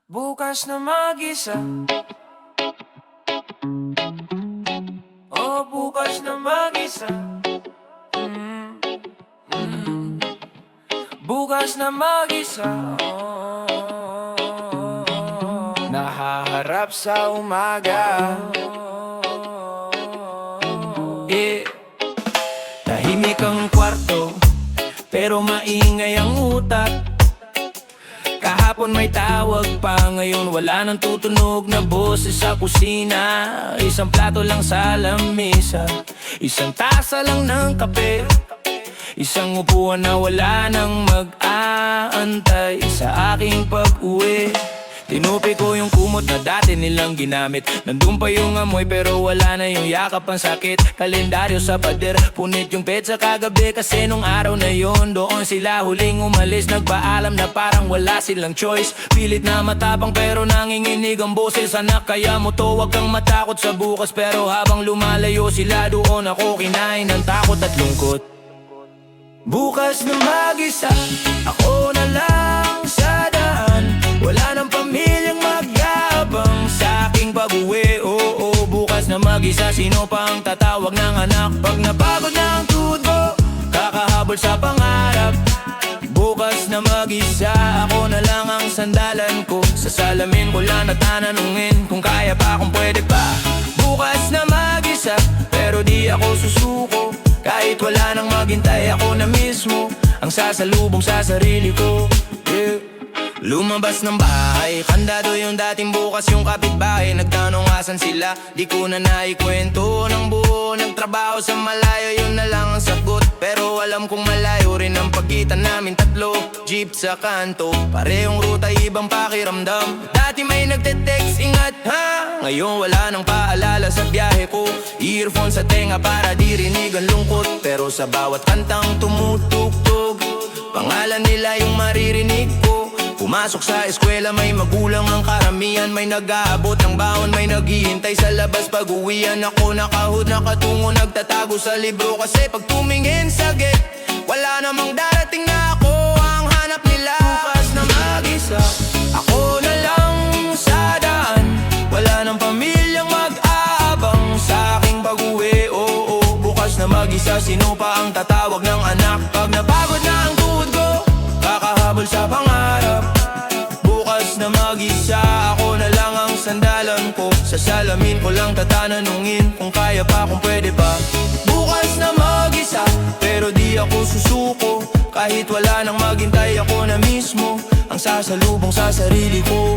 Bukas na mag-isa. Oh, bukas na mag-isa. mm, mm. Bukas na mag-isa. Nahaharap sa umaga. Tahimik ang kwarto, pero maingay ang utak. Kahapon may tawag pa, ngayon wala nang tutunog na boses sa kusina. Isang plato lang sa lamesa, isang tasa lang ng kape, isang upuan na wala nang mag-aantay sa aking pag-uwi. Tinupi ko yung kumot na dati nilang ginamit. Nandun pa yung amoy pero wala na yung yakap, ang sakit. Kalendaryo sa pader, punit yung petsa kagabi. Kasi nung araw na yon, doon sila huling umalis. Nagpaalam na parang wala silang choice. Pilit na matapang pero nanginginig ang boses. Anak, kaya mo to, wag kang matakot sa bukas. Pero habang lumalayo sila, doon ako kinain ng takot at lungkot. Bukas na mag-isa, ako na lang sa daan. Wala nang pamilyang mag-aabang sa aking pag-uwi. Oo, bukas na mag-isa, sino pa ang tatawag ng anak? Pag napagod na ang tuhod ko, kakahabol sa pangarap. Bukas na mag-isa, ako na lang ang sandalan ko. Sa salamin ko lang natananungin kung kaya pa, kung pwede pa. Bukas na mag-isa, pero di ako susuko. Kahit wala nang maghintay, ako na mismo ang sasalubong sa sarili ko. Lumabas ng bahay, kandado yung dating bukas yung kapitbahay. Nagtanong asan sila, di ko na naikwento ng buo. Nagtrabaho sa malayo, yun na lang ang sagot. Pero alam kong malayo rin ang pagitan namin tatlo. Jeep sa kanto, parehong ruta, ibang pakiramdam. Dati may nagte-text, ingat ha. Ngayon wala nang paalala sa biyahe ko. Earphone sa tenga para dirinig ang lungkot. Pero sa bawat kantang tumutugtog, pangalan nila yung maririnig ko. Pumasok sa eskwela, may magulang ang karamihan. May nag-aabot ng baon, may naghihintay sa labas. Pag-uwian ako nakahud, nakatungo, nagtatago sa libro. Kasi pag tumingin sa gate, wala namang darating na ako ang hanap nila. Bukas na mag-isa, ako na lang sa daan. Wala nang pamilyang mag-aabang sa aking pag-uwi. Oo, bukas na mag-isa, sino pa ang tatawag ng anak? Pag napagod na ang tuhod ko, kakahabol sa pangarap. Bukas na mag-isa, ako na lang ang sandalan ko. Sa salamin ko lang tatananungin kung kaya pa, kung pwede pa. Bukas na mag-isa, pero di ako susuko. Kahit wala nang maghintay, ako na mismo ang sasalubong sa sarili ko.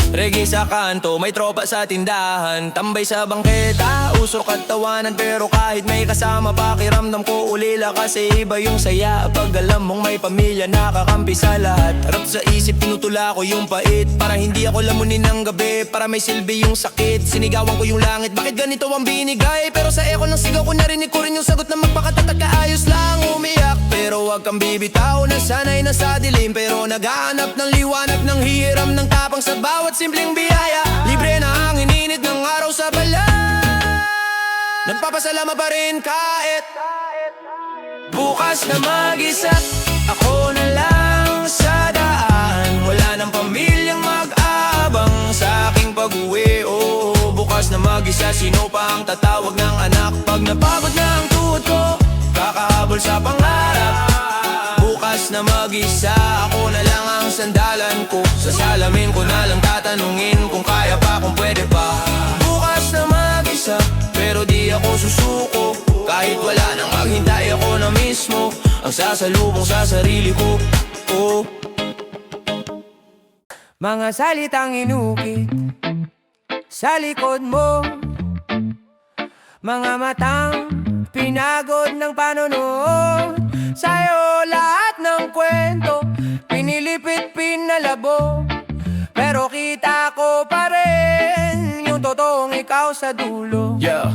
Reggae sa kanto, may tropa sa tindahan. Tambay sa bangketa, usok at tawanan. Pero kahit may kasama, pakiramdam ko ulila. Kasi iba yung saya pag alam mong may pamilya nakakampi sa lahat. Harap sa isip, tinutula ko yung pait, para hindi ako lamunin ng gabi, para may silbi yung sakit. Sinigawan ko yung langit, bakit ganito ang binigay? Pero sa echo ng sigaw ko, narinig ko rin yung sagot na magpakatatag, kaayos lang umiyak. Pero wag kang bibitaw, nasanay na sa dilim. Pero naghahanap ng liwanag, ng hiram, ng tapang sa bawat simpleng biyaya. Libre na ang ininit ng araw sa balat. Nagpapasalamat pa rin kahit bukas na mag-isa, ako na lang sa daan. Wala nang pamilyang mag-aabang sa aking pag-uwi. Oo, bukas na mag-isa, sino pa ang tatawag ng anak? Pag napagod na ang tuhod ko, kakahabol sa pangarap. Bukas na mag-isa, ako na lang ang sandalan ko. Sa salamin ko na lang tatanungin kung kaya pa, kung pwede pa. Bukas na mag-isa, pero di ako susuko. Kahit wala nang maghintay, ako na mismo ang sasalubong sa sarili ko. Mga salitang inukit sa likod mo, mga matang pinagod ng panonood. Sa'yo lahat ng kwento pinilipit, pinalabo, pero kita ko pa rin yung totoong ikaw sa dulo. Yeah,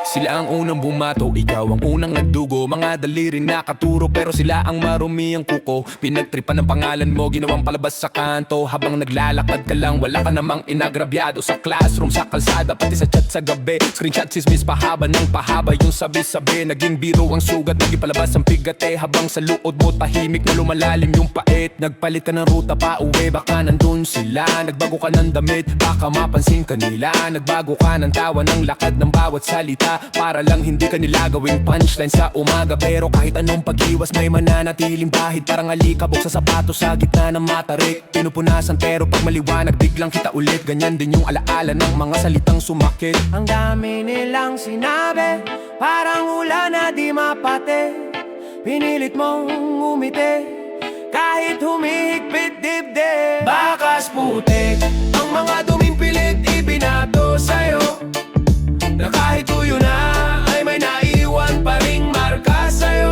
sila ang unang bumato, ikaw ang unang nagdugo. Mga daliri nakaturo pero sila ang marumi ang kuko. Pinagtripan ng pangalan mo, ginawang palabas sa kanto. Habang naglalakad ka lang, wala ka namang inagrabyado. Sa classroom, sa kalsada, pati sa chat sa gabi. Screenshot, sismis, pahaba ng pahaba. Yung sabi-sabi, naging biro ang sugat. Naging palabas ang pigate, habang sa luod mo tahimik na lumalalim yung pait. Nagpalit ka ng ruta pa uwi, baka nandun sila. Nagbago ka ng damit, baka mapansin ka nila. Nagbago ka ng tawa, ng lakad, ng bawat salita, para lang hindi ka nila gawing punchline sa umaga. Pero kahit anong pag-iwas, may mananatiling bahid. Parang alikabok sa sapatos sa gitna ng matarik. Pinupunasan pero pag maliwanag, biglang kita ulit. Ganyan din yung alaala ng mga salitang sumakit. Ang dami nilang sinabi, parang ulan na di mapate. Pinilit mong umiti, kahit humihigpit dibdib. Bakas putik, ang mga duming pilit ibinato sa'yo. Na kahit tuyo na, ay may naiwan pa ring marka sa'yo.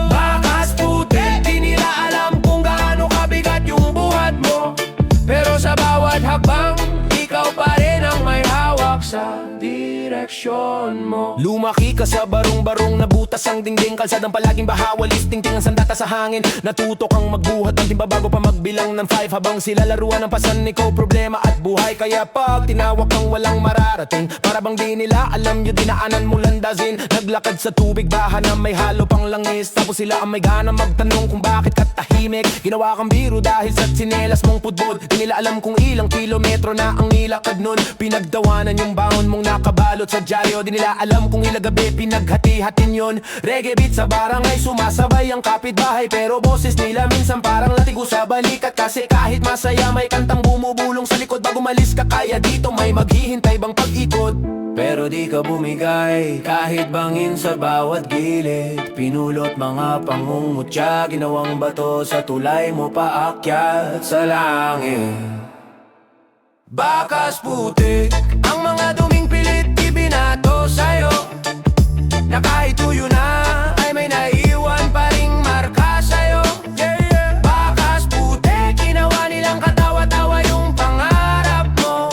Bakas putik, di nila alam kung gaano kabigat yung buhat mo. Pero sa bawat hakbang, ikaw pa rin ang may hawak sa direksyon mo. Lumaki ka sa barong-barong, nabutas ang dingding. Kalsadang palaging bahawalis, tingting ang sandata sa hangin. Natuto kang magbuhat ng timba bago pa magbilang ng 5. Habang sila laruan ng pasan, ikaw problema at buhay. Kaya pag tinawag kang walang mararating, para bang di nila alam yung dinaanan mo landasin. Naglakad sa tubig, baha na may halo pang langis. Tapos sila ang may gana magtanong kung bakit ka tahimik. Ginawa kang biro dahil sa tsinelas mong pudbod. Di nila alam kung ilang kilometro na ang nilakad nun. Pinagdawanan yung baon mong nakabalot sa dyaryo. Di nila alam kung ilang gabi pinaghati-hatin yun. Reggae beat sa barangay, sumasabay ang kapitbahay. Pero boses nila minsan parang latigo sa balikat. Kasi kahit masaya, may kantang bumubulong sa likod. Bago malis ka, kaya dito may maghihintay bang pag-ikot. Pero di ka bumigay, kahit bangin sa bawat gilid. Pinulot mga pangungutya, ginawang bato sa tulay mo paakyat sa langit. Bakas putik, ang mga duming pilit ibinato sa'yo. Na kahit tuyo na, ay may naiwan pa ring marka sa'yo. Bakas putik, ginawa nilang katawa-tawa yung pangarap mo.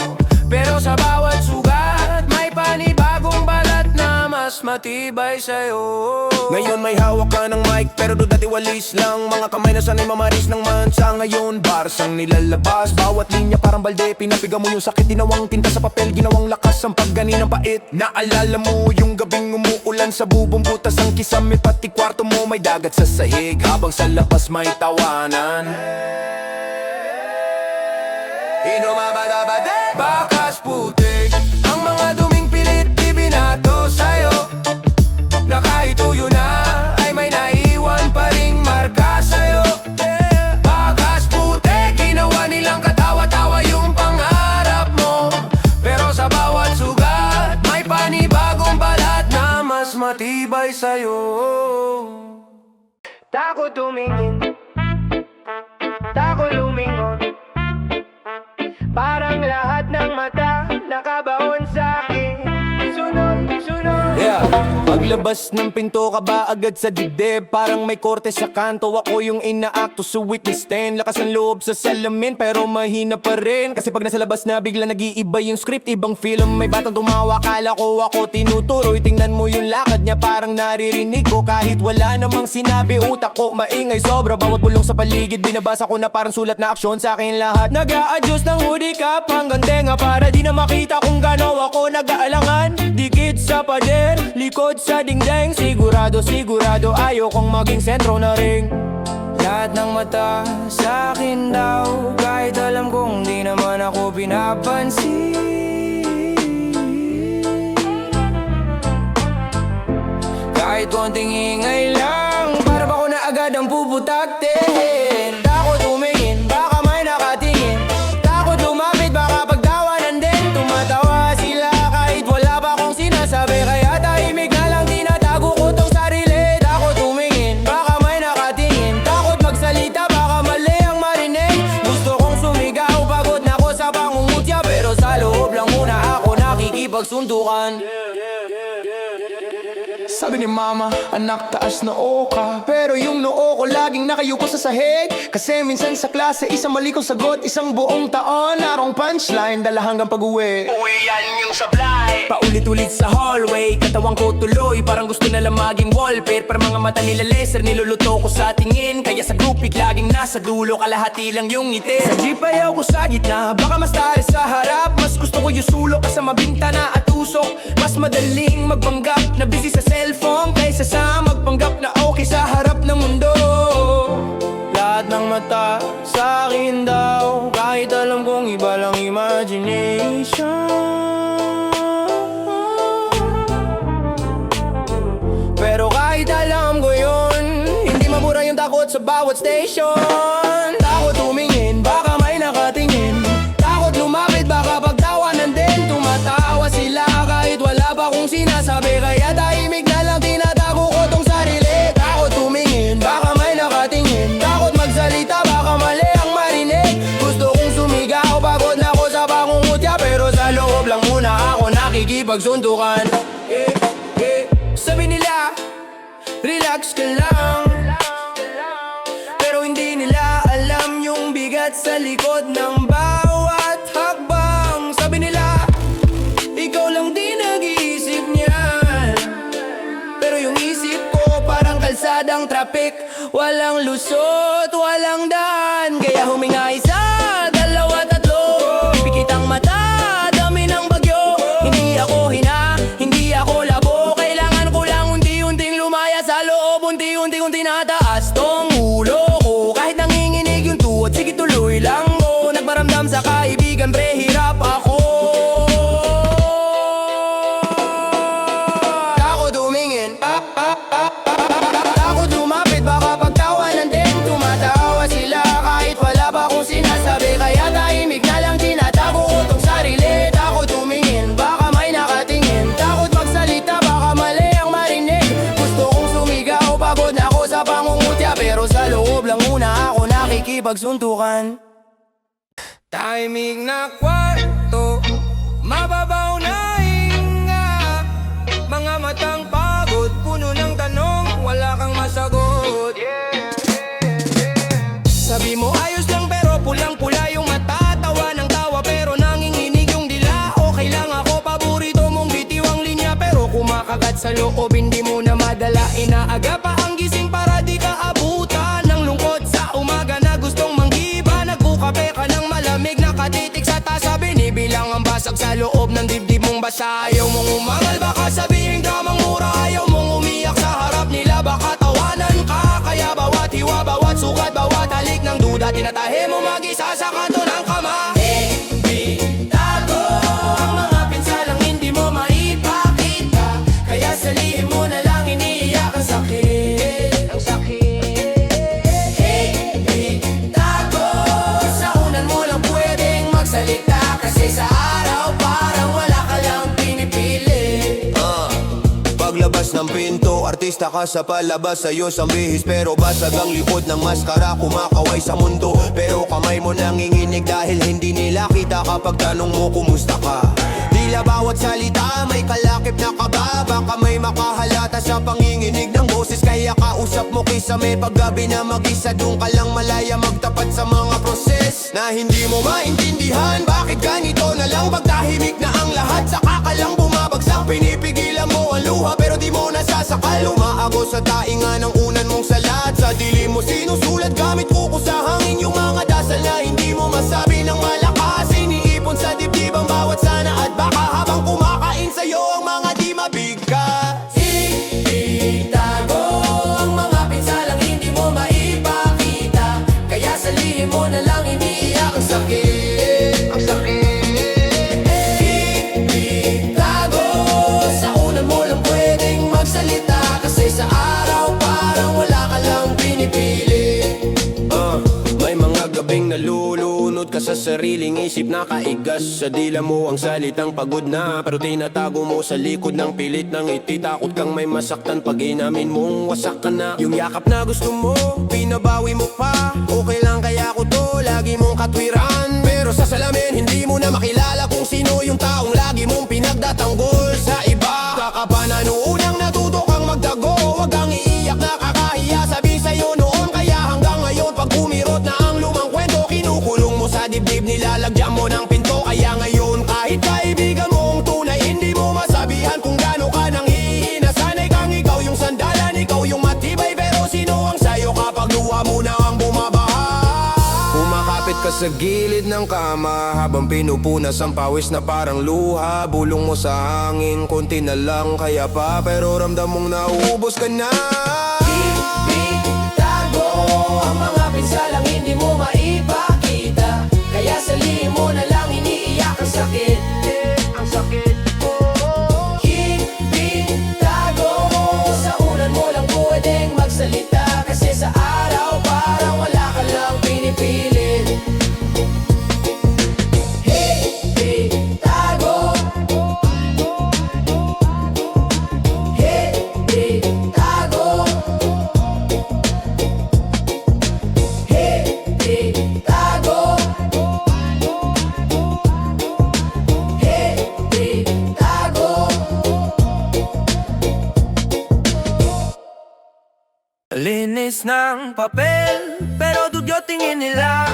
Pero sa bawat sugat, may panibagong balat na mas matibay sa'yo. Ngayon may hawak ka ng mic, pero doon dati walis lang. Mga kamay na sanay mamaris ng mansa. Ngayon bars ang nilalabas, bawat linya parang balde. Pinapiga mo yung sakit, ginawang tinta sa papel. Ginawang lakas ang paggani ng pait. Naalala mo yung gabing umuulan sa bubong butas ang kisame. Pati kwarto mo may dagat sa sahig, habang sa labas may tawanan. Inumabadabade, bakas putik, ang mga duming pilit ibinato sa'yo. Na kahit tuyo na, ay may naiwan pa ring marka sa'yo. Bakas putik, ginawa nilang katawa-tawa yung pangarap mo. Pero sa bawat sugat, may panibagong balat na mas matibay sa'yo. Takot tumingin, takot lumingon. Parang lahat ng mata nakabaon sa'kin. Sunod, sunod. Yeah. Paglabas ng pinto ka ba agad sa dibdib? Parang may korte sa kanto, ako yung inaakto sa witness stand. Lakas ng loob sa salamin pero mahina pa rin. Kasi pag nasa labas na bigla nag-iiba yung script. Ibang film, may batang tumawa, kala ko ako tinuturoy. Tingnan mo yung lakad niya, parang naririnig ko. Kahit wala namang sinabi, utak ko maingay sobra. Bawat bulong sa paligid, binabasa ko na parang sulat na aksyon sa akin lahat. Nag-a-adjust ng hoodie cap hanggang tenga, para di na makita kung gano'n ako nag-aalangan. Dikit sa pader, likod sa dingdeng. Sigurado, sigurado ayaw kong maging sentro na ring. Lahat ng mata sa akin daw, kahit alam kong di naman ako pinapansin. Kahit konting ingay lang, para ba ko na agad ang puputaktin. Takot tumingin, baka may nakatingin. Takot lumapit, baka pagtawanan din. Tumatawa sila kahit wala pa akong sinasabi. Kaya tahimik na lang, tinatago ko tong sarili. Takot tumingin, baka may nakatingin. Takot magsalita, baka mali ang marinig. Gusto kong sumigaw, pagod na ko sa pangungutya. Pero sa loob lang muna ako nakikipagsuntukan. Sabi ni mama, anak taas noo ka. Pero yung noo ko laging nakayuko sa sahig. Kasi minsan sa klase, isang mali kong sagot, isang buong taon, narong punchline, dala hanggang pag-uwi. Uwi yan yung sablay. Paulit-ulit sa hallway, katawang ko tuloy, parang gusto na lang maging wallpaper. Para mga mata nila laser, niluluto ko sa tingin. Kaya sa groupie laging nasa dulo, kalahati lang yung ngiti. Sa jeep ayaw ko sa gitna, baka mas tayo sa harap. Mas gusto ko yung sulok kasama bintana at usok. Mas madaling magpanggap na busy sa cellphone, kaysa sa magpanggap na okay sa harap ng mundo. Lahat ng mata sa akin daw, kahit alam kong iba lang imagination. Pero kahit alam ko yun, hindi mabura yung takot sa bawat station. Takot tumingin, baka may nakatingin. Takot lumapit, baka pagtawanan din. Tumatawa sila kahit wala pa kong sinasabi. Kaya tahimik na lang tinatago ko tong sarili. Takot tumingin, baka may nakatingin. Takot magsalita, baka mali ang marinig. Gusto kong sumigaw, pagod na ako sa pangungutya. Pero sa loob lang muna ako nakikipagsuntukan. Sabi nila, relax ka lang. Pero hindi nila alam yung bigat sa likod ng bawat hakbang. Sabi nila, ikaw lang di nag-iisip niyan. Pero yung isip ko parang kalsadang traffic, walang lusot, walang daan. Kaya huminga isa, dalawa, tatlo, pipikit ang mata, dami ng bagyo. Hindi ako hina, hindi ako labo. Kailangan ko lang unti-unting lumaya sa loob. Unti-unti nataas tong ulo ko. Kahit nanginginig yung tuhod, sige tuloy lang mo. Nagparamdam sa kaibigan, pre, hirap ako. Takot tumingin, takot lumapit, baka pagtawanan din. Tumatawa sila kahit wala pa akong sinasabi. Kaya tahimik na lang tinatago ko tong sarili. Takot tumingin, baka may nakatingin. Takot magsalita, baka mali ang marinig. Gusto kong sumigaw, pagod na ako sa pangungutya. Pero sa loob lang muna ako nakikipagsuntukan. Tahimik na kwarto, mababaw na hinga. Mga matang pagod, puno ng tanong, wala kang masagot. Sabi mo ayos lang pero pulang-pula yung mata. Tawa ng tawa pero nanginginig yung dila. Okay lang ako, paborito mong bitiwang linya. Pero kumakagat sa loob, hindi mo na madala. Inaaga pa ang gising para di ka abutan ng lungkot sa umaga na gustong manggiba. Nagkukape ka ng malamig, nakatitik sa tasa. Binibilang ang basag sa loob ng dibdib mong basa. Ayaw mong umangal, baka sabihin dramang mura. Ayaw mong umiyak sa harap nila, baka tawanan ka. Kaya bawat hiwa, bawat sukat, bawat halik ng duda, tinatahe mo mag-isa sa kanto ng kama. Tago ang mga pinsalang hindi mo maipakita. Kaya sa lihim mo na lang iniiyak ang sakit. Ang sakit. Tago sa unan mo lang pwedeng magsalita. Kasi sa araw parang wala ka lang pinipili. Paglabas ng pinto, artista ka sa palabas. Ayos ang bihis pero basag ang likod ng maskara. Kumakaway sa mundo pero kamay mo nanginginig. Dahil hindi nila kita kapag tanong mo kumusta ka. Tila bawat salita may kalakip na kaba. Baka may makahalata sa panginginig ng boses. Kaya kausap mo kisa may paggabi na mag-isa. Doon ka lang malaya magtapat sa mga proses na hindi mo maintindihan. Bakit ganito na lang pagtahimik na ang lahat? Saka ka lang bumabagsak, pinipigilan mo ang luha pero di mo nasasakal. Umaago sa tainga ng unan mong salat. Sa dilim mo sinusulat gamit kuko sa hangin. Yung mga dasal na hindi mo masabi ng malakas. Iniipon sa dibdib ang bawat sana. At baka habang kumakain sa'yo ang mga di mabigat. Itago ang mga pinsalang hindi mo maipakita. Kaya sa lihim mo na lang iniiyak ang sakit. Ang sakit. Itago sa unan mo lang pwedeng magsalita. Kasi sa araw parang wala ka lang pinipili. May mga gabing nalulunod ka sa sariling isip. Nakaigas sa dila mo ang salitang pagod na. Pero tinatago mo sa likod ng pilit ng ngiti. Takot kang may masaktan pag inamin mong wasak ka na. Yung yakap na gusto mo, pinabawi mo pa. Okay lang kaya ko to, lagi mong katwiran. Pero sa salamin, hindi mo na makilala kung sino yung taong lagi mong pinagdatanggol sa iba. Kakapanan unang natuto kang Sa gilid ng kama habang pinupunas ang pawis na parang luha. Bulong mo sa hangin, konti na lang kaya pa, pero ramdam mong nauubos ka na. Tago ang mga pinsalang hindi mo maipakita, kaya sa lihim mo na lang iniiyak ang sakit. Ang sakit. Tago sa unan mo lang pwedeng magsalita, kasi sa araw parang wala ka lang pinipilit. Tago. Tago. Tago. Tago. Linis ng papel, pero dugyot tingin nila.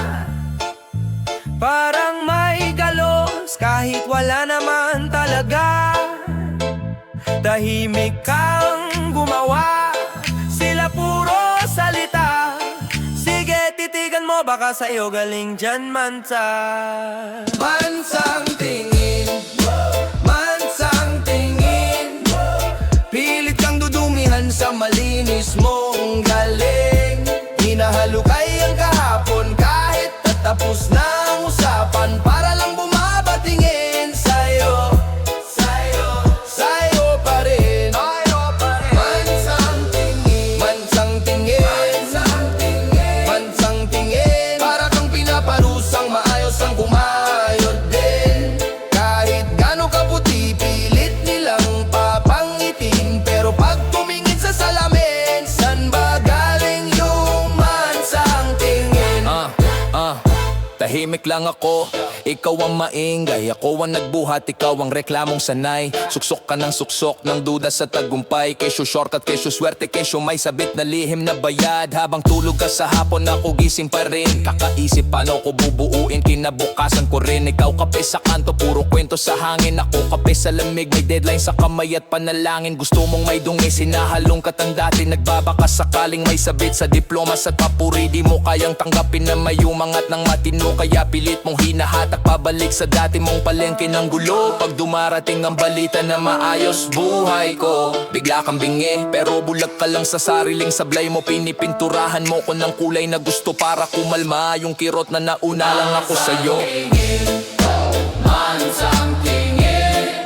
Parang may galos kahit wala naman talaga. Tahimik kang gumawa, sila puro salita. Sige, titigan mo, baka sa'yo galing dyan mansa. Mansang tingin, mansang tingin. Pilit kang dudumihan sa malinis mong galing. Hinahalukay ang kahapon kahit tatapos na ang usapan, para lang bumabatingin sa'yo. Sa'yo pa rin. Mansang tingin, mansang tingin, mansang tingin. Para kang pinaparusang maayos ang kumayod din. Kahit gano'ng kaputi, pilit nilang papangitin, pero pag tumingin sa salamin, san ba galing yung mansang tingin? Tahimik lang ako, ikaw ang maingay. Ako ang nagbuhat, ikaw ang reklamong sanay. Suksok ka ng suksok ng duda sa tagumpay. Kesyo shortcut, kesyo swerte, kesyo may sabit na lihim na bayad. Habang tulog ka sa hapon, ako gising pa rin. Kakaisip paano ko bubuuin, kinabukasan ko rin. Ikaw kape sa kanto, puro kwento sa hangin. Ako kape sa lamig, may deadline sa kamay at panalangin. Gusto mong may dungi, sinahalong katang dati. Nagbabaka sakaling may sabit sa diplomas at papuri. Di mo kayang tanggapin na may umangat ng matino, kaya pilit mong hinahatak pabalik sa dati mong palengke ng gulo. Pag dumarating ang balita na maayos buhay ko, bigla kang bingi, pero bulag ka lang sa sariling sablay mo. Pinipinturahan mo ko ng kulay na gusto para kumalma yung kirot na nauna lang ako sa'yo. Mansang tingin,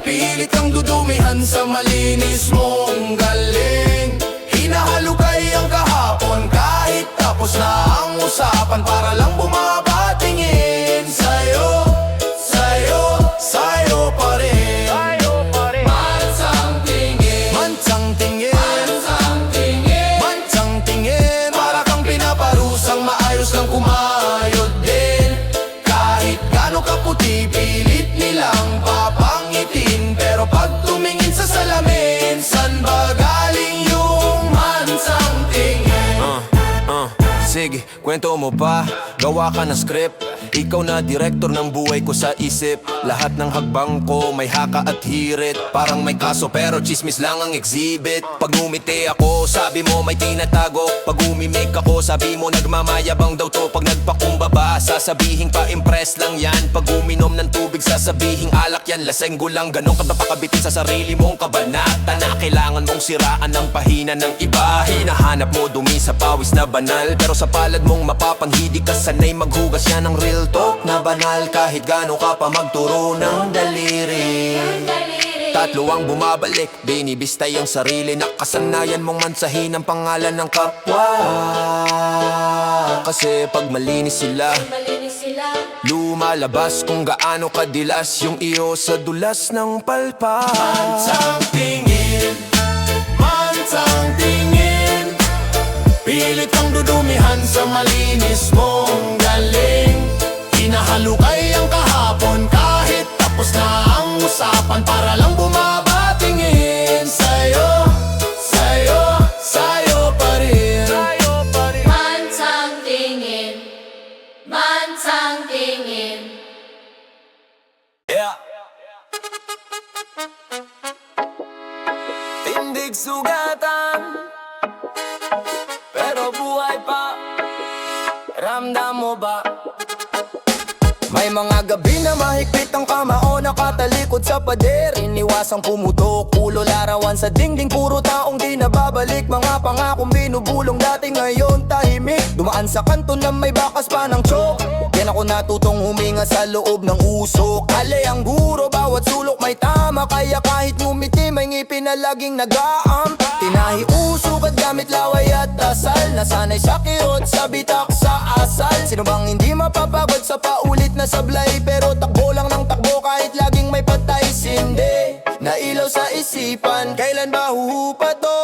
Pilit kang dudumihan sa malinis mong galing. Hinahalukay ang kahapon kahit tapos na ang usapan, para lang bumabatingin sa'yo. Sa'yo pa rin. mansang tingin, Mansang tingin, mansang tingin. mansang tingin. Para kang pinaparusang maayos lang kumayod din. Kahit gano'ng kaputi, pilit nilang papangitin, pero pag tumingin sa salamin, san ba galing yung mansang tingin? Sige, kwento mo pa, gawa ka ng script. Ikaw na direktor ng buhay ko sa isip. Lahat ng hagbang ko may haka at hirit. Parang may kaso pero chismis lang ang exhibit. Pag ngumiti ako, sabi mo may tinatago. Pag umimik ako, sabi mo nagmamayabang daw to. Pag nagpakumbaba, sasabihin pa impress lang yan. Pag uminom ng tubig, sasabihin alak yan. Lasenggo lang, ganun ka napakabitin sa sarili mong kabanata, na kailangan mong siraan ng pahina ng iba. Hinahanap mo dumi sa pawis na banal, pero sa palad mong mapapanghidi ka sanay maghugas yan ng real talk na banal. Kahit gano'n ka pa magturo ng daliri, tatlo ang bumabalik, binibistay ang sarili. Nakasanayan mong mansahin ang pangalan ng kapwa. Kasi pag malinis sila, lumalabas kung gaano kadilas yung iyo sa dulas ng palpa. Mansang tingin, Mansang tingin, pilit kang dudumihan sa malinis mong galing. Hinahalukay ang kahapon kahit tapos na ang usapan, para lang bumabatingin sa'yo. Sa'yo pa rin. Mansang tingin, mansang tingin. yeah. Tindig sugatan, pero buhay pa. Ramdam mo ba? May mga gabi na mahigpit ang kamao, nakatalikod sa pader, iniwasang pumutok, ulo larawan sa dingding, puro taong di nababalik. Mga pangakong binubulong dati ngayon tahimik, dumaan sa kanto na may bakas pa ng chok. Yan ako natutong huminga sa loob ng usok. Alay ang guro, bawat sulok may tama, kaya kahit ngumiti may ngipin na laging nag-aam. Tinahi usok at gamit laway at asal, nasanay sa kirot, sa bitak, sa asal. Sino bang hindi mapapagod sa paulit na sablay, pero takbo lang ng takbo kahit laging may patay sindi. Nailaw sa isipan, kailan ba huhupa to?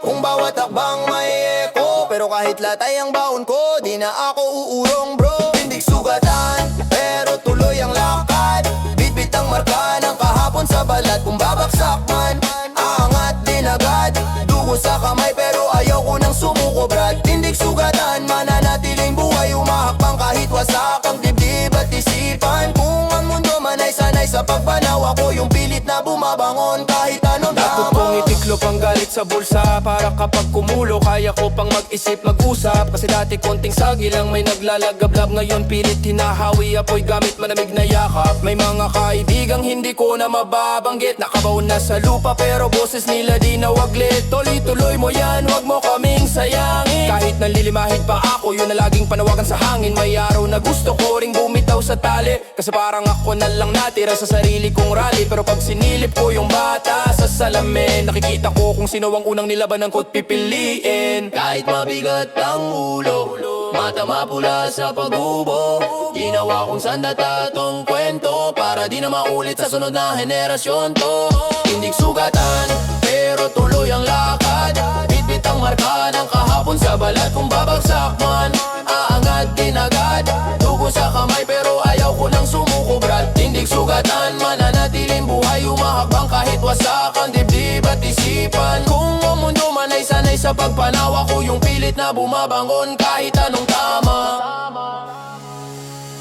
Kung bawat takbang may eko, pero kahit latay ang baon ko, di na ako uurong bro. Hindi sugatan, pero tuloy ang lakad, bitbit ang marka ng kahapon sa balat. Kung babagsak man, aangat din agad, dugo sa kamay pero ayaw ko nang sumuko brad. Tindig sugatan, mananatiling buhay, umahakbang kahit wasak ang dibdib at isipan. Kung ang mundo man ay sanay sa pagpanaw, ako yung pilit na bumabangon kahit anong Dapat kong itiklop ang galit sa bulsa, para kapag kumulo kaya ko pang mag-isip, mag-usap. Kasi dati konting sagi lang may naglalagablab, ngayon pilit hinahawi, apoy gamit manamig na yakap. May mga kaibigang hindi ko na mababanggit, nakabaw na sa lupa pero boses nila di nawaglit. Tuloy-tuloy mo yan, wag mo kaming sayangin. Kahit nalilimahid pa ako, yun na laging panawagan sa hangin. May araw na gusto ko ring bumitaw sa tali, kasi parang ako na lang natira sa sarili kong rally. Pero pag sinilip ko yung bata sa salamin, nakikita ko kung sino ang unang nilabanan ko't pipiliin. Kahit mabigat ang ulo, mata mapula sa pag-ubo, ginawa kong sandatatong kwento, para di na maulit sa sunod na henerasyon to. Hindi sugatan, pero tuloy ang lakad, bitbit ang marka ng kahapon sa balat. Kung babagsak man, aangat din agad, dugo sa kamay pero ayaw ko nang sumuko brad. Hindi sugatan, mananatiling buhay, umahakbang kahit wasak ang dibdib at isipan. Kung ang mundo man ay sanay sa pagpanaw, ako yung pilit na bumabangon kahit anong tama.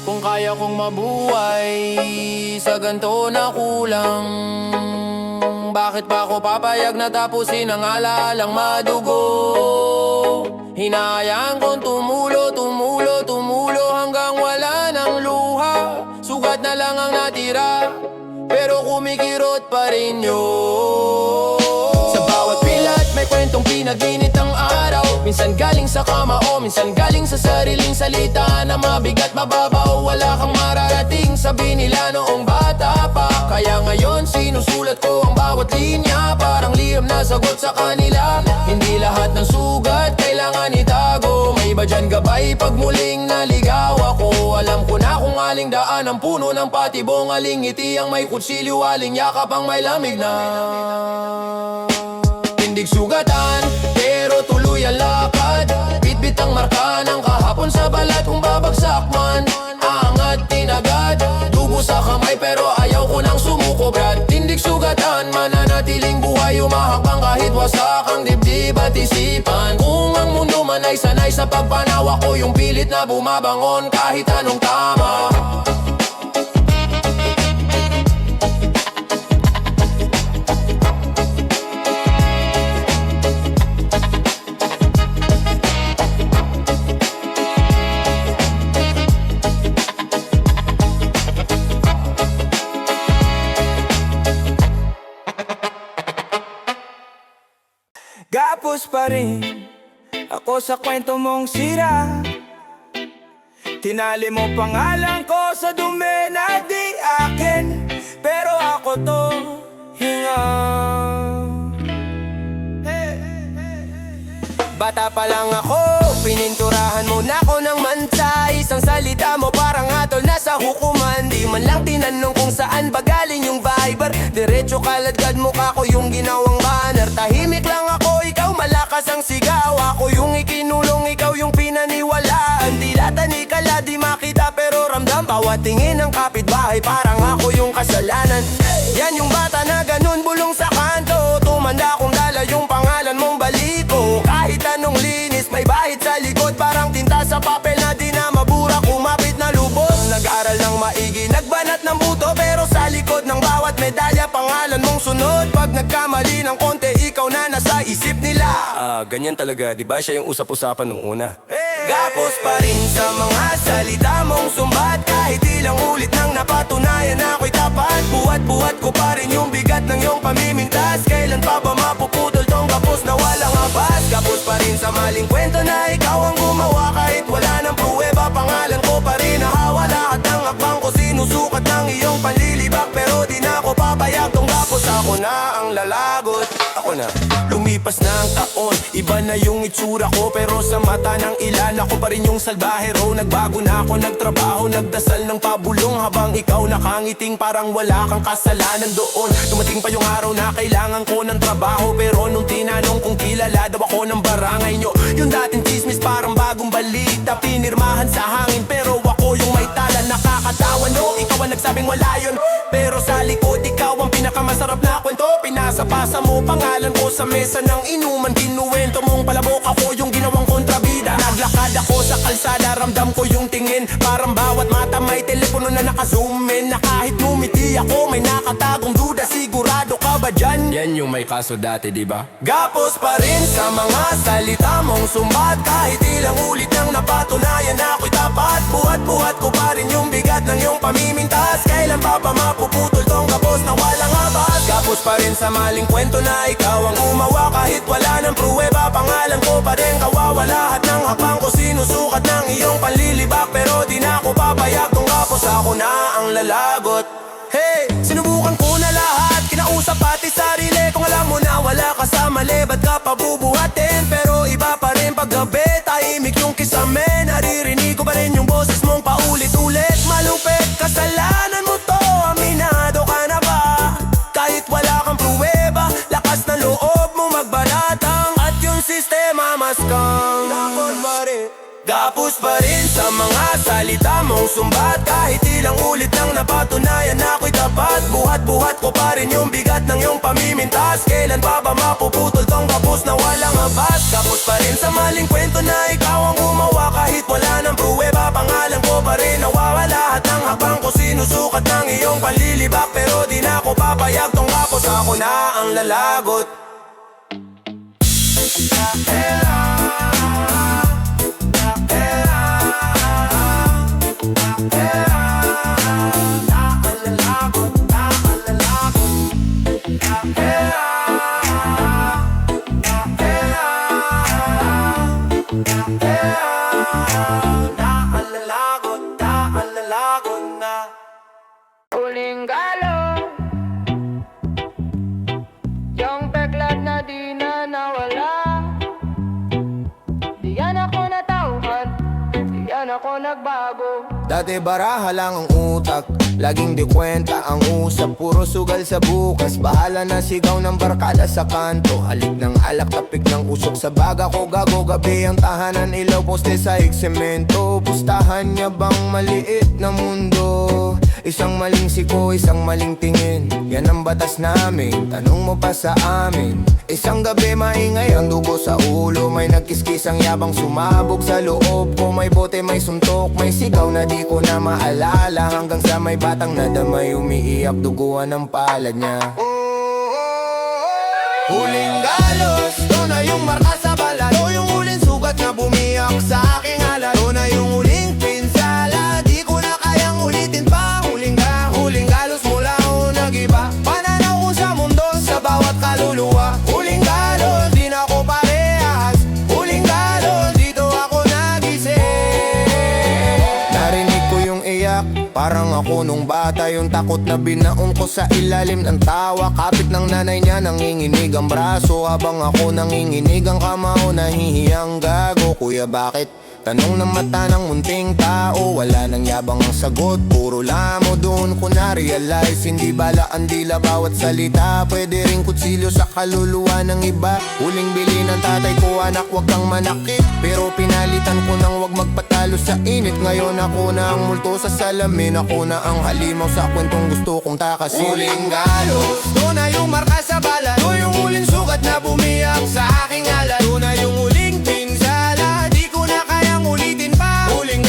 Kung kaya kong mabuhay sa ganto na kulang, bakit pa ako papayag na tapusin ang alaalang madugo? Hinahayaan kong tumulo, tumulo, tumulo hanggang wala ng luha. Sugat na lang ang natira, pero kumikirot pa rin yun. Sa bawat pilat may kwentong pinaginit ang araw, minsan galing sa kama o minsan galing sa sariling salita na mabigat, mababaw. Wala kang mararating, sabi nila noong bata pa. Kaya ngayon sinusulat ko ang bawat linya, parang liham na sagot sa kanila. Hindi lahat ng sugat kailangan itago, may iba dyan gabay pag muling naligaw ako. Alam ko na kung aling daan ang puno ng patibong, aling ngiti ang may kutsilyo, aling yakap ang may lamig na. Tindig sugatan, pero tuloy ang lakad, bitbit ang marka ng kahapon sa balat. Kung babagsak man, aangat din agad, dugo sa kamay pero ayaw ko nang sumuko brad. Tindig sugatan, mananatiling buhay, umahakbang kahit wasak ang dibdib at isipan. Kung ang mundo man ay sanay sa pagpanaw, ako yung pilit na bumabangon kahit anong tama. Gapos pa rin ako sa kwento mong sira, tinali mo pangalan ko sa dumi na di akin, pero ako to hinga. Bata pa lang ako, pininturahan mo na ako ng mansa. Isang salita mo parang atol na sa hukuman. Di man lang tinanong kung saan ba galing yung Viber, diretso kaladkad mukha ko yung ginawang banner. Tahimik lang ako, ikaw malakas ang sigaw. Ako yung ikinulong, ikaw yung pinaniwalaan. Dilata ni kala, di makita pero ramdam. Bawat tingin ng kapitbahay, parang ako yung kasalanan. Yan yung bata na ganun, bulong sa kanto. Tumanda kong dala yung pangalan mong baliko. Kahit anong linis, may bahid sa likod, parang tinta sa papel na di na mabura, kumapit na lubos. Nag-aral ng maigi, nagbanat ng buto, pero sa likod ng bawat medalya, pangalan mong sunod. Pag nagkamali ng konti, ikaw na nasa isip nila. Ganyan talaga, di ba? Siya yung usap-usapan nung una. Gapos pa rin sa mga salita mong sumbat, kahit ulit nang napatunayan na ako'y tapat. Buhat-buhat ko pa rin yung bigat ng iyong pamimintas. Kailan pa ba mapuputol tong kapos na walang habas? Kapos pa rin sa maling kwento na ikaw ang gumawa. Kahit wala ng pruweba, pangalan ko pa rin nahawa. Lahat ng akbang ko sinusukat ng iyong panlilibak, pero di na ako papayag tong kapos. Ako na ang lalagot, ako na. Lumipas na ang taon, iba na yung itsura ko, pero sa mata ng ilan ako pa rin yung salbahero. Nagbago na ako, nagtrabaho, nagdasal ng pabulong, habang ikaw nakangiting parang wala kang kasalanan doon. Dumating pa yung araw na kailangan ko ng trabaho, pero nung tinanong kung kilala daw ako ng barangay nyo, yung dating chismis parang bagong balita, pinirmahan sa hangin, pero ako yung may tala. Nakakatawa no, ikaw ang nagsabing wala yun, pero sa likod ikaw ang pinakamasarap na kwento. Pinasa-pasa mo pangalan ko sa mesa ng inuman, kinuwento mong palabok ako yung ginawang kontrabida. Naglakad ako sa kalsada, ramdam ko yung tingin, parang bawat mata may telepono na naka-zoom in. Na kahit ngumiti ako, may nakatagong duda, sigurado ka ba dyan? Yan yung may kaso dati, diba? Gapos pa rin sa mga salita mong sumbat, kahit ilang ulit nang napatunayan na ako'y tapat. Buhat-buhat ko pa rin yung bigat ng iyong pamimintas. Kailan pa ba mapuputol tong kapos na walang habas? Gapos pa rin sa maling kwento na ikaw ang gumawa. Kahit wala ng pruweba, pangalan ko pa rin kawawa. Lahat ng hakbang ko sinusukat ng iyong panlilibak, pero di na ako papayag tong kapos. Ako na ang lalagot. Hey, sinubukan ko na lahat, kinausap pati sarili. Kung alam mo na wala ka sa mali, ba't ka pa bubuhatin? Pero iba pa rin pag gabi, tahimik yung kisame. Naririnig ko pa rin yung boses mong paulit-ulit. Malupit, kasalanan mo to, aminado ka na ba? Kahit wala kang pruweba, lakas na loob mo magbalatang, at yung sistema mas kang gapos pa rin sa mga salita mong sumbat, kahit ilang ulit nang napatunayan na ako'y tapat. Buhat-buhat ko pa rin yung bigat ng iyong pamimintas. Kailan pa ba mapuputol tong kapos na walang habas? Gapos pa rin sa maling kwento na ikaw ang gumawa. Kahit wala ng pruweba, pangalan ko pa rin nawawa. Lahat ng hakbang ko sinusukat ng iyong panlilibak, pero di na ako papayag tong kapos. Ako na ang lalagot. Uling galo, yung peglad na di na nawala. Di yan ako natauhan, di yan ako nagbago. Dati baraha lang ang utak, laging di kwenta ang usap. Puro sugal sa bukas, bahala na sigaw ng barkada sa kanto. Halik ng alak, tapik ng usok sa baga ko. Gago gabi ang tahanan, ilaw poste sa eksemento. Pustahan niya bang maliit na mundo? Isang maling siko, isang maling tingin, yan ang batas namin, tanong mo pa sa amin. Isang gabi maingay ang dugo sa ulo, may nagkiskis ang yabang sumabog sa loob ko. May bote, may suntok, may sigaw na di ko na maalala, hanggang sa may batang nadamay umiiyak, duguan ng palad niya. Huling galos, to na yung marka sa balat, to yung huling sugat na bumiyak sa aking alat, to na yung huling pinsala, di ko na kayang ulitin pa. Huling galos mula ako nag-iba, pananaw ko sa mundo, sa bawat kaluluwa. Huling galos, di na ako parehas. Huling galos, dito ako nagising. Narinig ko yung iyak, parang ako nung bata, yung takot na binaon ko sa ilalim ng tawa. Kapit ng nanay niya, nanginginig ang braso, habang ako nanginginig ang kamao. Nahihiyang gago, kuya bakit? Tanong ng mata ng munting tao, wala nang yabang ang sagot, puro lamo. Doon ko na-realize, hindi bala ang dila, bawat salita pwede ring kutsilyo sa kaluluwa ng iba. Huling bili ng tatay ko, anak wag kang manakit, pero pinalitan ko nang wag magpatalo sa init. Ngayon ako na ang multo sa salamin, ako na ang halimaw sa kwentong gusto kong takasin. Huling galos, doon na yung marka sa balat, doon yung huling sugat na bumiyak sa aking alat, doon na yung huling pinsala, di ko na kayang ulitin pa. Huling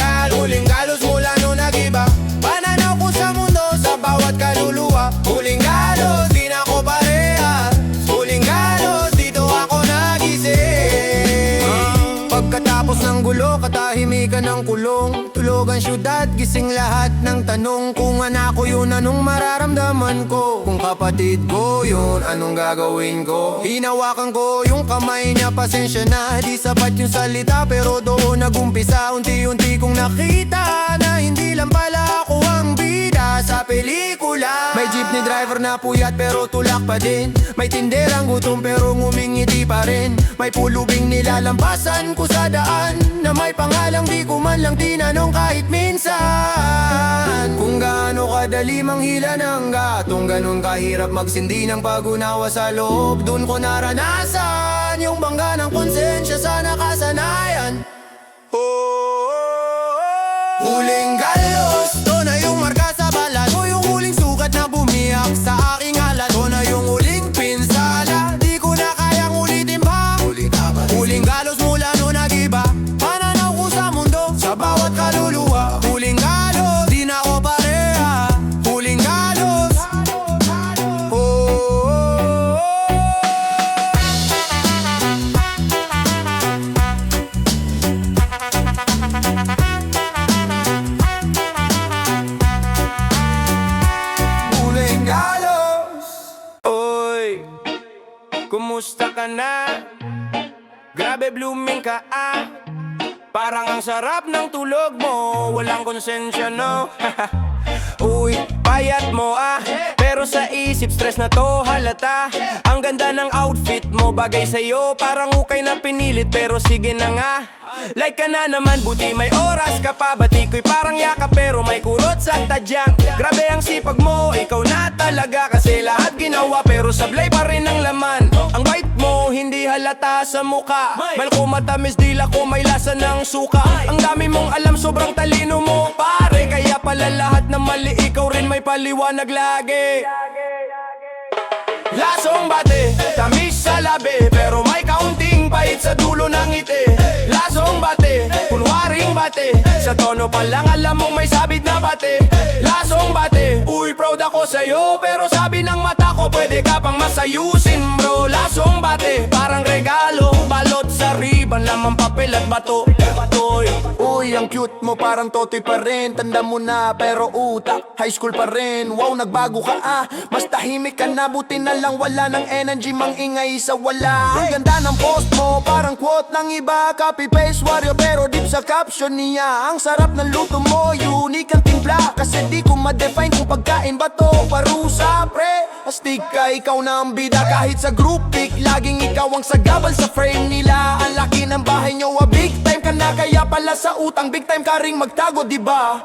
galos mula nung nag-iba, pananaw ko sa mundo, sa bawat kaluluwa. Huling galos, di na ako parehas. Huling galos, dito ako nagising. Pagkatapos ng gulo, katahimikan ng kulong, tulogan ang syudad, gising lahat ng tanong. Kung anak ko yun, anong mararamdaman ko? Kung kapatid ko yun, anong gagawin ko? Hinawakan ko yung kamay niya, pasensya na. Di sapat yung salita, pero doon nagumpisa. Unti-unti kong nakita na hindi lang pala ako ang bida sa pelikula. May jeepney driver na puyat pero tulak pa din. May tinderang gutom pero ngumingiti pa rin. May pulubing nilalampasan ko sa daan na may pangalang di ko man lang tinanong kahit minsan. Kung gaano kadali manghila ng gatong, ganun kahirap magsindi ng pag-unawa sa loob. Dun ko naranasan yung bangga ng konsensya sa nakasanayan. Huling galos, to na yung marka sa balat. O yung huling sukat na bumiyak sa aking alat. To na yung huling pinsala, di ko na kayang ulitin pa. Huling galos mula no nag-iba, pananaw ko sa mundo, sa bawat kaluluwa. Huling galos, di na ako pareha. Huling galos, huling galos. Oy, kumusta ka na? Grabe blooming ka Parang ang sarap ng tulog mo, walang konsensya no. Uy, payat mo pero sa isip stress na to halata. Ang ganda ng outfit mo, bagay sa'yo, parang ukay na pinilit. Pero sige na nga, like ka na naman, buti may oras ka pa. Bati ko'y parang yaka pero may kurot sa tadyang. Grabe ang sipag mo, ikaw na talaga. Kasi lahat ginawa pero sablay pa rin ang laman. Ang bait mo, hindi halata sa muka. Malko matamis, dila ko may lasa ng suka. Ang dami mong alam, sobrang talino mo pare. Kaya pala lahat na mali, ikaw rin may paliwanag lagi. Lasong bate, tamis sa labi, pero may kaunting pait sa dulo ng ngiti. Lasong bate, kunwaring bate, sa tono pa lang alam mong may sabit na bate. Lasong bate, uy proud ako sa'yo, pero sabi ng mata ko pwede ka pang masayusin bro. Lasong bate, parang regalo, balot sa riban, lamang papel at bato. Uy, ang cute mo parang totoy pa rin. Tanda mo na pero utak high school pa rin. Wow, nagbago ka mas tahimik ka na. Buti na lang wala ng energy, mangingay sa wala. Ang ganda ng post mo, parang quote ng iba. Copy-paste warrior pero deep sa caption niya. Ang sarap ng luto mo, unique ang timpla. Kasi di ko ma-define kung pagkain ba to parusa, pre. Astig ka, ikaw na ang bida kahit sa group pic. Laging ikaw ang sagabal sa frame nila. Ang laki ng bahay nyo, big time ka na. Kaya pala sa utang, big time ka ring magtago, diba?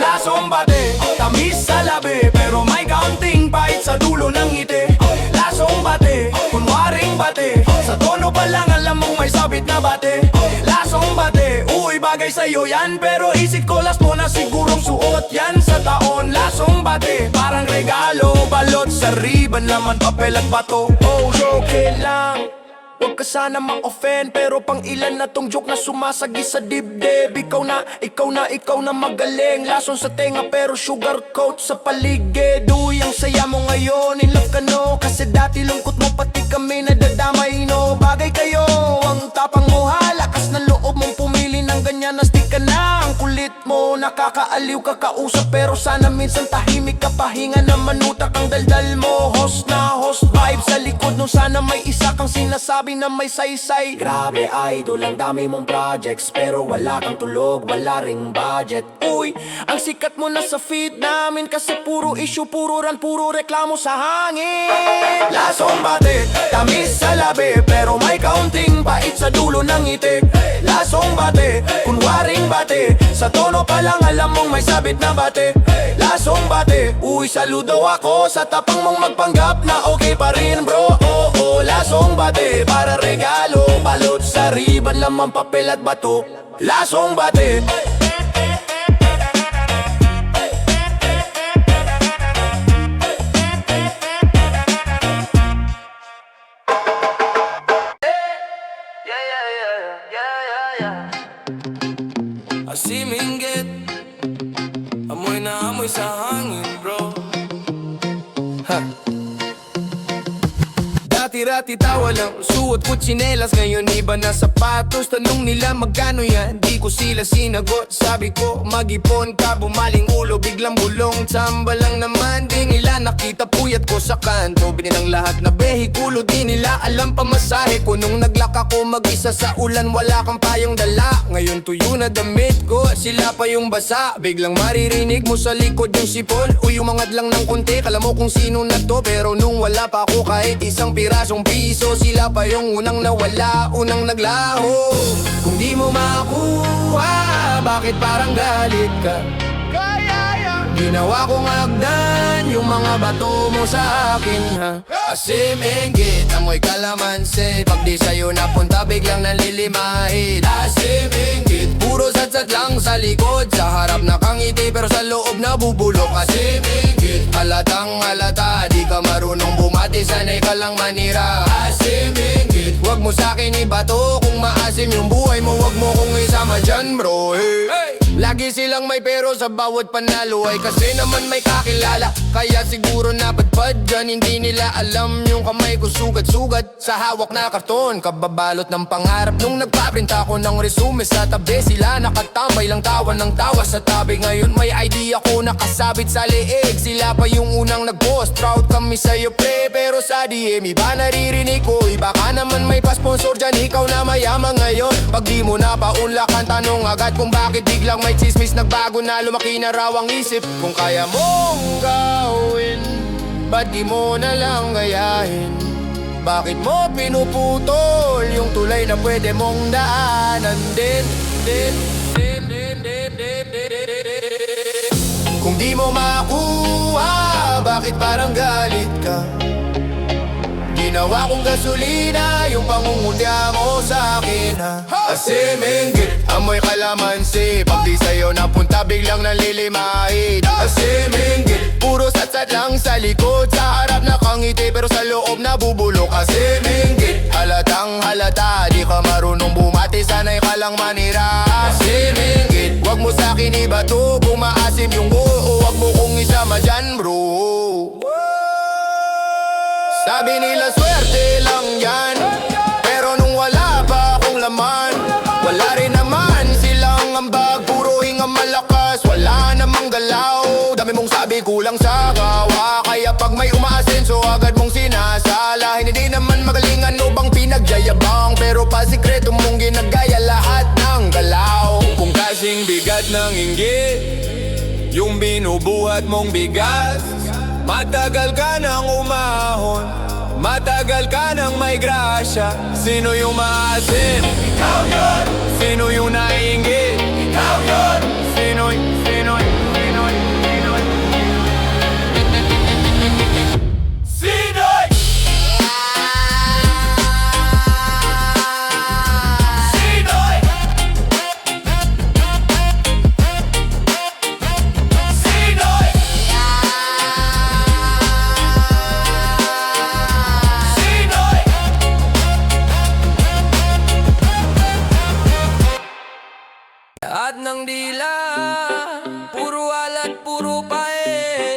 Lasong bate, tamis sa labi, pero may kaunting pait sa dulo ng ngiti. Lasong bate, kunwaring bate, sa tono pa lang alam mong may sabit na bate. Lasong bate, uy bagay sa'yo yan, pero isip ko last mo na sigurong suot yan sa taon. Lasong bate, parang regalo, balot sa riban, laman papel at bato. Oh, okay lang, huwag ka sana ma-offend, pero pang ilan na tong joke na sumasagi sa dibdib. Ikaw na magaling. Lason sa tenga pero sugar coat sa paligid. Uy, ang saya mo ngayon, in love ka no. Kasi dati lungkot mo, pati kami nadadamay no. Bagay kayo, ang tapang mo halakas na loob mong pumili ng ganyan. Nastig ka na, ang kulit mo, nakakaaliw ka kausap. Pero sana minsan tahimik ka, pahinga naman utak ang daldal mo. Host na host vibe sa likod nung sana may isa kang sinasabi na may saysay. Grabe idol, ang dami mong projects, pero wala kang tulog, wala ring budget. Uy, ang sikat mo na sa feed namin, kasi puro issue, puro rant, puro reklamo sa hangin. Lasong bate, tamis sa labi, pero may kaunting pait sa dulo ng itik. Lasong bate, kunwaring bate, sa tono pa lang alam mong may sabit na bate. Lasong bate, uy saludo ako sa tapang mong magpanggap na okay pa rin bro. Lasong bate, para regalo, balot sa riban, lamang papel at bato. Lasong bate, asiminggit, amoy na amoy sa hangin bro. Dati tira-tita, walang suot ko tsinelas. Ngayon iba na sapatos, tanong nila magkano yan. Di ko sila sinagot, sabi ko mag-ipon ka. Bumaling ulo, biglang bulong, tsamba lang naman. Di nila nakita puyat ko sa kanto. Binilang lahat na behikulo, di nila alam pamasahe ko. Nung naglak ako mag-isa sa ulan, wala kang payong dala. Ngayon tuyo na damit ko, sila pa yung basa. Biglang maririnig mo sa likod yung sipon. Uy, umangat lang ng konti, kala mo kung sino na to. Pero nung wala pa ako kahit isang pirasong piso, sila pa yung unang nawala, unang naglaho. Kung di mo makuha, bakit parang galit ka? Ginawa kong hagdan yung mga bato mo sa akin, ha? Asim, inggit, amoy kalamansi. Pag di sa'yo napunta, biglang nalilimahid. Asim, inggit, puro satsat lang sa likod. Sa harap nakangiti, pero sa loob nabubulok. Asim, inggit, halatang halata. Di ka marunong bumati, sanay ka lang manira. Asim, inggit, wag mo sa'kin ibato. Kung maasim yung buhay mo, wag mo kong isama dyan, bro. Hey! Lagi silang may pero sa bawat panalo ay kasi naman may kakilala. Kaya siguro napadpad dyan, hindi nila alam yung kamay ko sugat-sugat sa hawak na karton, kababalot ng pangarap. Nung nagpaprinta ko ng resume sa tabi, sila nakatambay lang tawa ng tawa sa tabi. Ngayon may idea ko nakasabit sa leeg, sila pa yung unang nag-post. Proud kami sa'yo pre, pero sa DM iba naririnig ko. Iba ka naman may pa-sponsor dyan, ikaw na mayaman ngayon. Pag di mo na paunlakan, tanong agad kung bakit biglang may chismis. Nagbago na, lumaki na raw ang isip. Kung kaya mong gawin, ba't di mo na lang gayahin? Bakit mo pinuputol yung tulay na pwede mong daanan din? Kung di mo makuha, bakit parang galit ka? Ginawa kong gasolina yung pangungutya mo sa'kin, ha? Asiminggit, amoy kalamansi. Pag di sa'yo napunta, biglang nalilimahid. Asiminggit, puro satsat lang sa likod. Sa harap nakangiti, pero sa loob nabubulok. Asiminggit, halatang halata. Di ka marunong bumati, sanay ka lang manira. Asiminggit, wag mo sa'kin ibato. Kung maasim yung buo, wag mo kong isama dyan, bro. Sabi nila swerte lang yan, pero nung wala pa akong laman, wala rin naman silang ambag. Puro hinga malakas, wala namang galaw. Dami mong sabi kulang sa gawa, kaya pag may umaasenso agad mong sinasala. Hindi naman magaling, ano bang pinagyayabang, pero pasikreto mong ginagaya lahat ng galaw. Kung kasing bigat ng inggit yung binubuhat mong bigas, matagal ka nang umahon, matagal ka nang may grasya. Sino yung maasin? Ikaw yun! Sino yung naiinggit? Ikaw yun! Sino'y Sino'y at ng dila, puro alat, puro pae,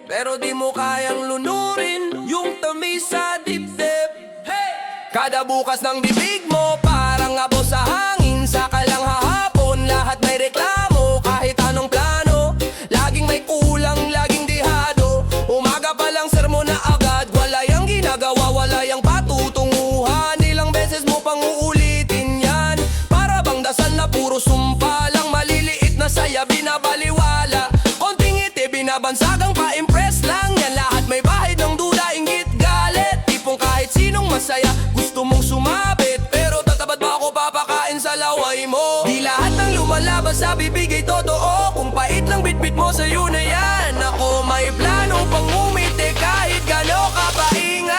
pero di mo kayang lunurin yung tamis sa dibdib. Hey! Kada bukas ng bibig mo parang abo sa hangin. Saka lang hahapon, lahat may reklamo. Kahit anong plano, laging may kulang, laging dihado. Umaga pa lang sermon na agad, wala yang ginagawa, wala yang patutunguhan. Ilang beses mo pang uulitin yan, para bang dasal na puro sumpa lang. Maliliit na saya binabaliwala, konting ngiti binabansagang pa-impress lang. Yan lahat may bahid ng duda, inggit, galit. Tipong kahit sinong masaya gusto mong sumabit, pero tatabad ba ako papakain sa laway mo? Di lahat ng lumalabas sa bibig ay totoo. Kung pait lang bitbit mo sa'yo na yan, ako may plano pang umiti kahit gano'n ka paingay.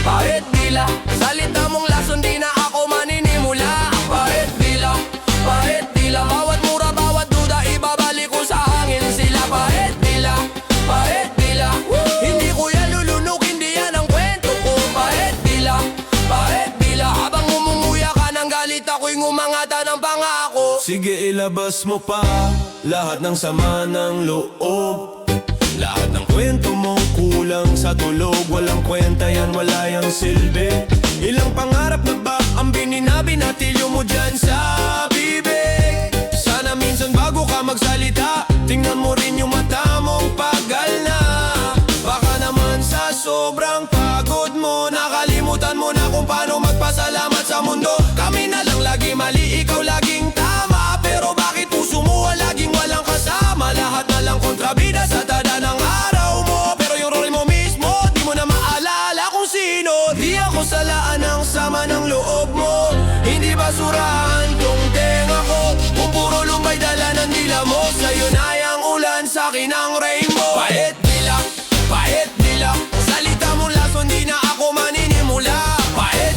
Pahit dila, salita mong lason di na ako maninimula. Pahit dila, bawat mura, bawat duda ibabalik ko sa hangin sila. Pahit dila, hindi ko yan lulunukin, di yan ang kwento ko. Pahit dila, habang umumuya ka ng galit ako'y ngumangata ng pangako. Sige ilabas mo pa lahat ng sama ng loob, lahat ng kwento mong kulang. kulang sa tulog. Walang kwenta yan, wala yang silbi. Ilang pangarap na ba ang bininatilyo mo dyan sa bibig? Sana minsan bago ka magsalita, tingnan mo rin yung mata mong pagal na. Baka naman sa sobrang pagod mo, nakalimutan mo na kung paano magpasalamat sa mundo. Kami na lang lagi mali, ikaw laging tama. Pero bakit puso mo laging walang kasama? Lahat na lang kontrabida sa tada ng araw mo. Pero yung role mo mismo, di mo na maalala kung sino. Di ako salaan ng sama ng loob mo. Hindi basurahan tong tenga ko. Kung puro lumbay dala ng dila mo, sa'yo na yung ulan, sa'kin ang rainbow. Pahit dila, salita mong lason, di na ako maninimula. Pahit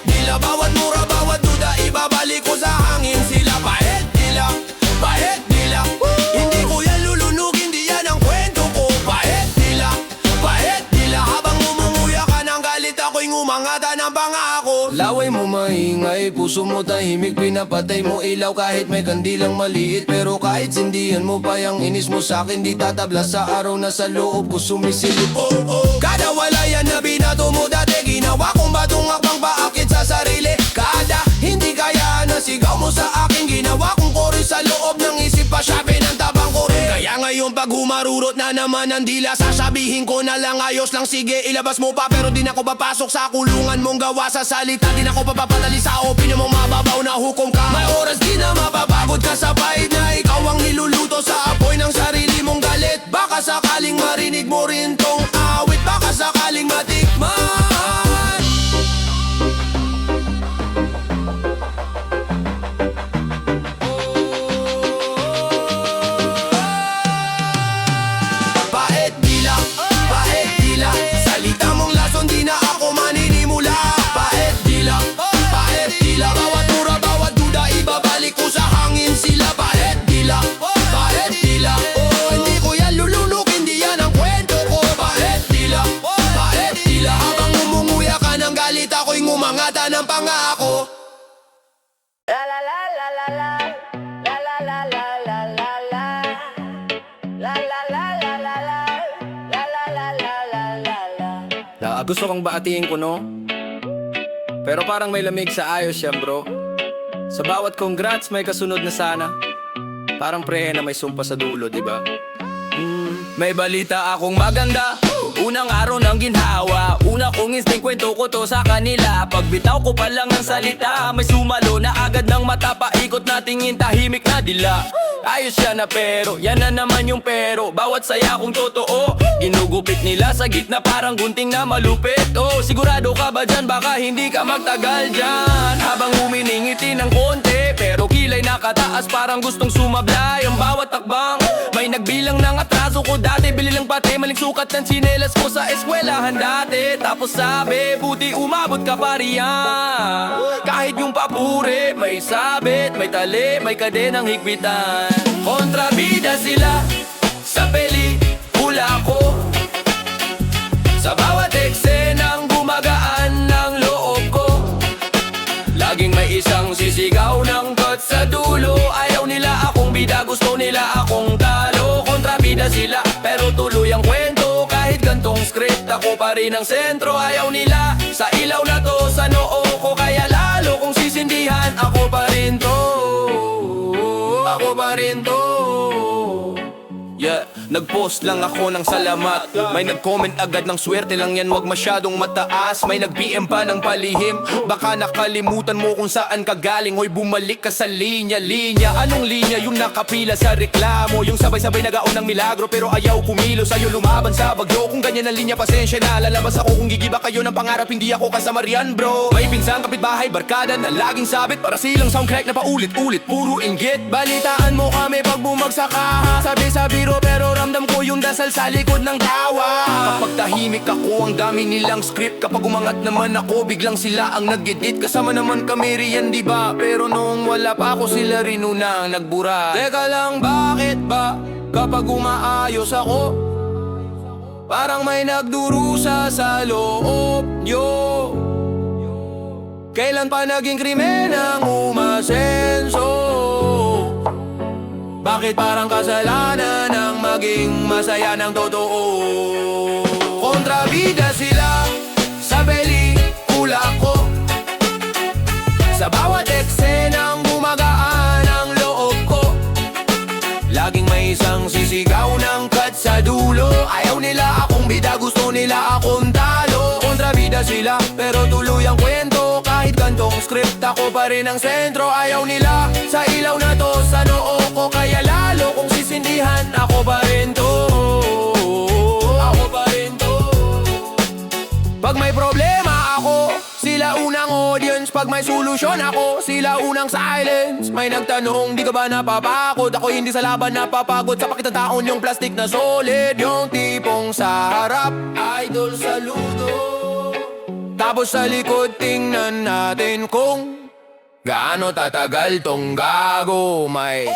dila, bawat mura, bawat duda, ibabalik ko sa hangin sila. Pahit dila, hindi ko yan lulunugin, di yan ang kwento ko. Pahit dila, habang umunguya ka ng galit, ako'y ngumangata ng pangako. Laway mo maingay, puso mo tahimik, pinapatay mo ilaw kahit may kandilang maliit. Pero kahit sindihan mo pa yung inis mo sa'kin, di tatabla sa araw na sa loob ko sumisilip. Kada walayan na binato mo dati, ginawa kong batong akbang paakit sa sarili. Kada hindi kaya na sigaw mo sa akin, ginawa kong kori sa loob ng isip pa siya, pinantabang ko rin. Kaya ngayon pag humarurot na naman ang dila, sasabihin ko na lang ayos lang, sige ilabas mo pa. Pero di na ako papasok sa kulungan mong gawa sa salita. Di na ako papapadali sa opinyon mong mababaw na hukom ka. May oras di na mapapagod ka sa pahid na ikaw ang niluluto sa apoy ng sarili mong galit. Baka sakaling marinig mo rin tong awit, baka sakaling matikman. Pahit dila, salita mong lason, di na ako maninimula. Pahit dila, bawat mura, bawat duda, ibabalik ko sa hangin sila. Pahit dila, hindi ko yan lulunukin, di yan ang kwento ko. Pahit dila, habang umunguya ka ng galit, ako'y ngumangata ng pangako. La la la la la la la la la la la la la la la la la la la Gusto kong baatiin ko, no? Pero parang may lamig sa ayos siya, bro. Sa bawat congrats may kasunod na sana. Parang prehe na may sumpa sa dulo, di ba? May balita akong maganda. Unang araw ng ginhawa, una kong instinct, kwento ko to sa kanila. Pagbitaw ko pa lang ng salita, may sumalo na agad ng mata. Paikot na tingin, tahimik na dila. Ayos siya na pero, yan na naman yung pero. Bawat saya kong totoo, ginugupit nila sa gitna parang gunting na malupit. Oh, sigurado ka ba dyan? Baka hindi ka magtagal dyan. Habang uminingiti ng konti, pero kilay nakataas parang gustong sumablay. Ang bawat takbang, may nagbilang ng atraso ko dati. Bili lang pati, maling sukat ng tsinelas ko sa eskwelahan dati. Tapos sabi, buti umabot ka pa riyan. Kahit yung papuri, may sabit, may tali, may kadenang higpitan. Kontrabida sila sa pelikula ko. Sa bawat eksenang gumagaan ng loob ko. Laging may isang sisigaw ng guts sa dulo. Ayaw nila akong bida, gusto nila akong talo. Kontrabida sila, pero tuloy ang kwento. Kahit gantong script, ako pa rin ang sentro. Ayaw nila sa ilaw na to, sa noo ko. Kaya lalo kong sisindihan, ako pa rin to. Ako pa rin to. Yeah, nag-post lang ako ng salamat. May nag-comment agad ng swerte lang yan, wag masyadong mataas. May nag-PM pa ng palihim, baka nakalimutan mo kung saan ka galing. Hoy, bumalik ka sa linya-linya. Anong linya? Yung nakapila sa reklamo, yung sabay-sabay nagaon ng milagro pero ayaw kumilos. Ayaw lumaban sa bagyo, kung ganyan ang linya, pasensya na. Lalabas ako kung gigiba kayo ng pangarap, hindi ako kasama riyan, bro. May pinsang kapitbahay, barkada na laging sabit. Para silang soundtrack na paulit-ulit, puro inggit. Balitaan mo kami pag bumagsak ka. Sabi-sabi pero ramdam ko yung dasal sa likod ng tawa. Kapag tahimik ako, ang dami nilang script. Kapag umangat naman ako, biglang sila ang nag-edit. Kasama naman kami riyan, diba? Pero nung wala pa ako, sila rin unang nagbura. Teka lang, bakit ba kapag umaayos ako, parang may nagdurusa sa loob nyo? Kailan pa naging krimen ang umasenso? Bakit parang kasalanan ang maging masaya ng totoo? bida sila pero tuluyang kwento. Kahit gantong script ako pa rin ang sentro. Ayaw nila sa ilaw na to sa noo ko, kaya lalo kong sisindihan. Ako pa rin to, ako pa rin to. Pag may problema ako, sila unang audience. Pag may solusyon ako, sila unang silence. May nagtanong, di ka ba napapakot? Ako hindi sa laban napapagod. Sa pakitang taon yung plastic na solid. Yung tipong sa harap, idol saludo. Tapos sa likod tingnan natin kung gaano tatagal tong gago. May